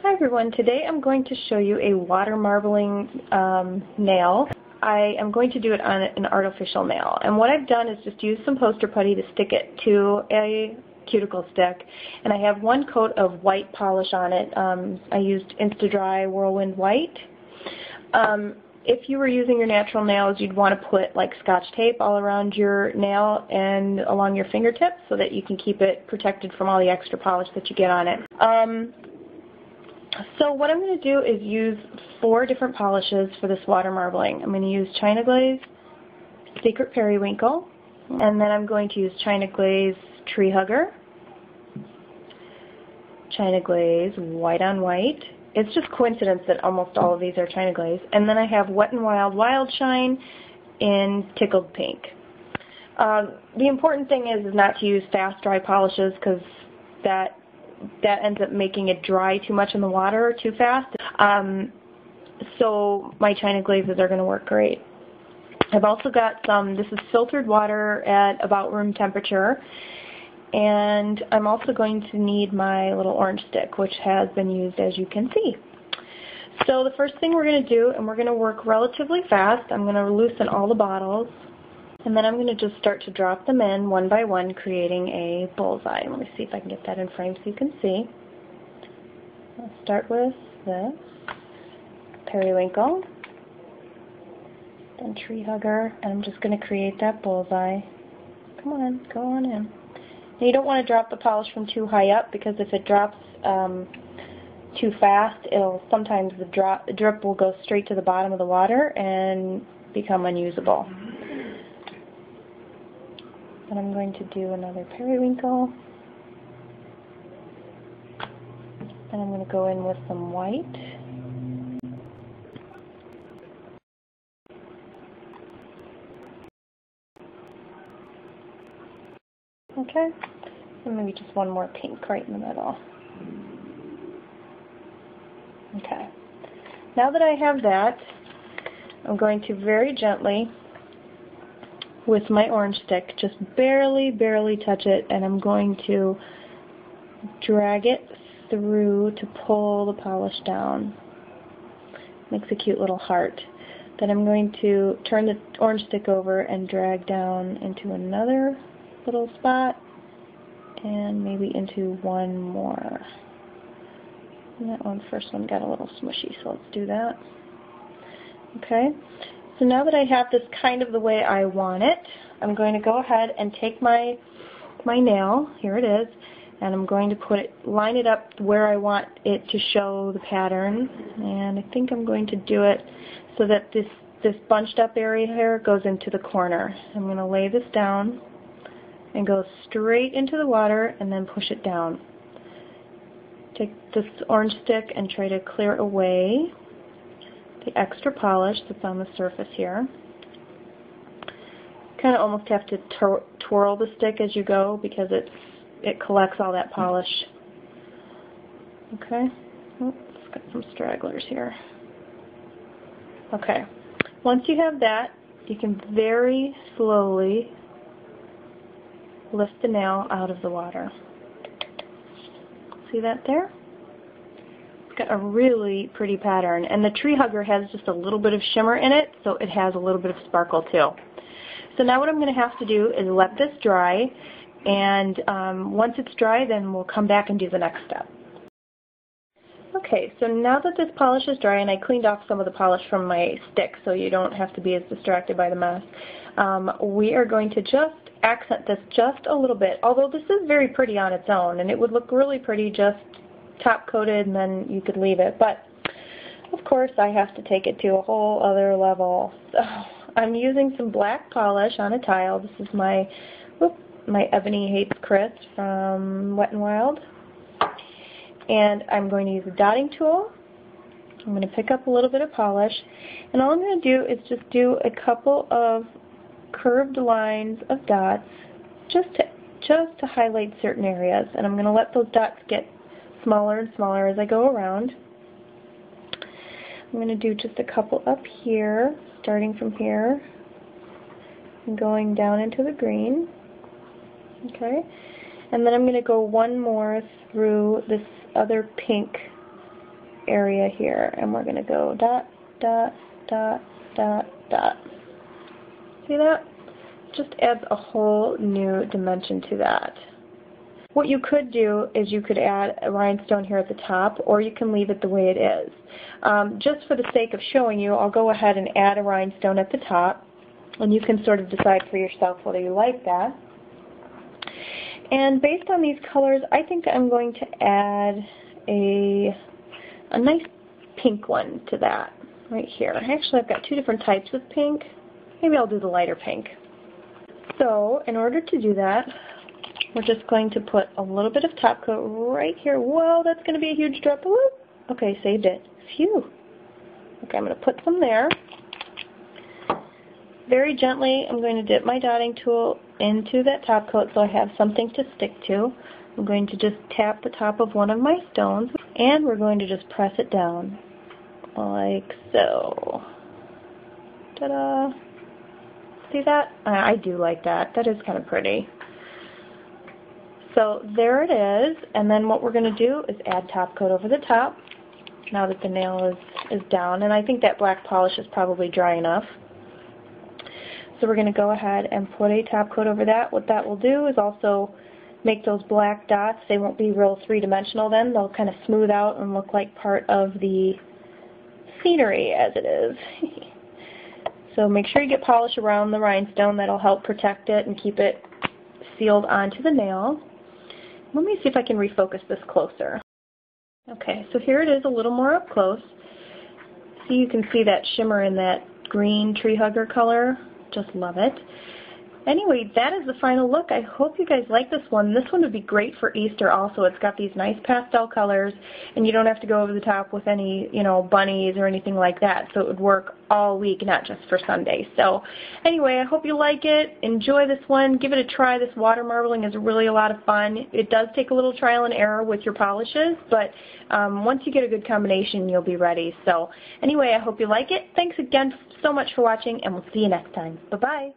Hi everyone, today I'm going to show you a water marbling nail. I am going to do it on an artificial nail, and what I've done is just use some poster putty to stick it to a cuticle stick, and I have one coat of white polish on it. I used Insta-Dri Whirlwind White. If you were using your natural nails, you'd want to put like Scotch tape all around your nail and along your fingertips so that you can keep it protected from all the extra polish that you get on it. So what I'm going to do is use 4 different polishes for this water marbling. I'm going to use China Glaze Secret Periwinkle, and then I'm going to use China Glaze Tree Hugger, China Glaze White on White. It's just coincidence that almost all of these are China Glaze. And then I have Wet n Wild Wild Shine in Tickled Pink. The important thing is not to use fast dry polishes because that ends up making it dry too much in the water too fast. So my China Glazes are going to work great. I've also got this is filtered water at about room temperature. And I'm also going to need my little orange stick, which has been used, as you can see. So the first thing we're going to do, and we're going to work relatively fast, I'm going to loosen all the bottles, and then I'm going to just start to drop them in one by one, creating a bullseye. Let me see if I can get that in frame so you can see. I'll start with this periwinkle, then tree hugger, and I'm just going to create that bullseye. Come on, go on in. And you don't want to drop the polish from too high up, because if it drops too fast, sometimes the drip will go straight to the bottom of the water and become unusable. And I'm going to do another periwinkle. And I'm going to go in with some white. Okay, and maybe just one more pink right in the middle. Okay, now that I have that, I'm going to very gently, with my orange stick, just barely touch it, and I'm going to drag it through to pull the polish down. Makes a cute little heart. Then I'm going to turn the orange stick over and drag down into another little spot, and maybe into one more. And that first one got a little smushy, so let's do that. Okay, so now that I have this kind of the way I want it, I'm going to go ahead and take my nail, here it is, and I'm going to line it up where I want it to show the pattern, and I think I'm going to do it so that this bunched up area here goes into the corner. I'm going to lay this down and go straight into the water and then push it down. Take this orange stick and try to clear away the extra polish that's on the surface here. Kind of almost have to twirl the stick as you go, because it collects all that polish. Okay, oops, got some stragglers here. Okay, once you have that, you can very slowly lift the nail out of the water. See that there? It's got a really pretty pattern, and the tree hugger has just a little bit of shimmer in it, so it has a little bit of sparkle too. So now what I'm going to have to do is let this dry, and once it's dry, then we'll come back and do the next step. Okay, so now that this polish is dry, and I cleaned off some of the polish from my stick so you don't have to be as distracted by the mess, we are going to just accent this just a little bit, although this is very pretty on its own, and it would look really pretty just top coated and then you could leave it, but of course I have to take it to a whole other level. So I'm using some black polish on a tile. This is my Ebony Hates Chris from Wet n Wild, and I'm going to use a dotting tool. I'm going to pick up a little bit of polish, and all I'm going to do is just do a couple of curved lines of dots just to highlight certain areas, and I'm going to let those dots get smaller and smaller as I go around. I'm going to do just a couple up here, starting from here and going down into the green. Okay, and then I'm going to go one more through this other pink area here, and we're going to go dot, dot, dot, dot, dot. See that? Just adds a whole new dimension to that. What you could do is you could add a rhinestone here at the top, or you can leave it the way it is. Just for the sake of showing you, I'll go ahead and add a rhinestone at the top, and you can sort of decide for yourself whether you like that. And based on these colors, I think I'm going to add a nice pink one to that right here. Actually, I've got two different types of pink. Maybe I'll do the lighter pink. So in order to do that, we're just going to put a little bit of top coat right here. Whoa, that's going to be a huge drop. Whoop. Okay, saved it. Phew. Okay, I'm going to put some there. Very gently, I'm going to dip my dotting tool into that top coat so I have something to stick to. I'm going to just tap the top of one of my stones, and we're going to just press it down like so. Ta-da! See that? I do like that. That is kind of pretty. So there it is, and then what we're going to do is add top coat over the top now that the nail is down, and I think that black polish is probably dry enough. So we're going to go ahead and put a top coat over that. What that will do is also make those black dots, they won't be real three-dimensional then, they'll kind of smooth out and look like part of the scenery as it is. So make sure you get polish around the rhinestone, that'll help protect it and keep it sealed onto the nail. Let me see if I can refocus this closer. Okay, so here it is a little more up close. So you can see that shimmer in that green tree hugger color. Just love it. Anyway, that is the final look. I hope you guys like this one. This one would be great for Easter also. It's got these nice pastel colors, and you don't have to go over the top with any, bunnies or anything like that. So it would work all week, not just for Sunday. So anyway, I hope you like it. Enjoy this one. Give it a try. This water marbling is really a lot of fun. It does take a little trial and error with your polishes, but once you get a good combination, you'll be ready. So anyway, I hope you like it. Thanks again so much for watching, and we'll see you next time. Bye-bye.